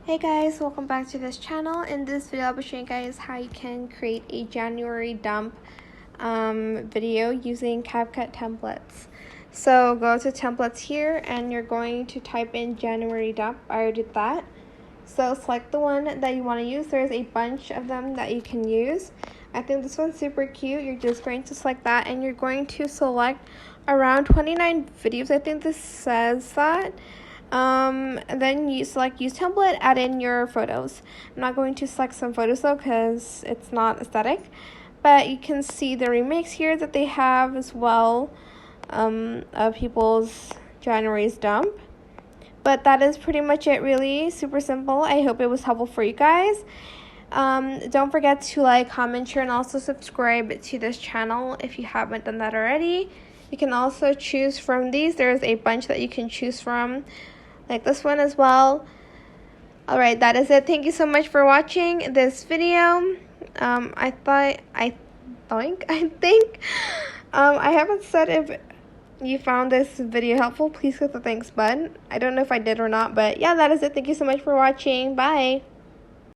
Hey guys, welcome back to this channel. In this video, I'll be showing you guys how you can create a January dump video using CapCut templates. So go to templates here and you're going to type in January dump. I already did that. So select the one that you want to use. There's a bunch of them that you can use. I think this one's super cute. You're just going to select that and you're going to select around 29 videos. I think this says that. And then you select use template, add in your photos. I'm not going to select some photos though because it's not aesthetic, but you can see the remakes here that they have as well of people's January's dump. But that is pretty much it, really super simple. I hope it was helpful for you guys. Don't forget to like, comment, share, and also subscribe to this channel if you haven't done that already. You can also choose from these. There's a bunch that you can choose from, like this one as well. Alright, that is it. Thank you so much for watching this video. I haven't said if you found this video helpful. Please click the thanks button. I don't know if I did or not, but yeah, that is it. Thank you so much for watching. Bye.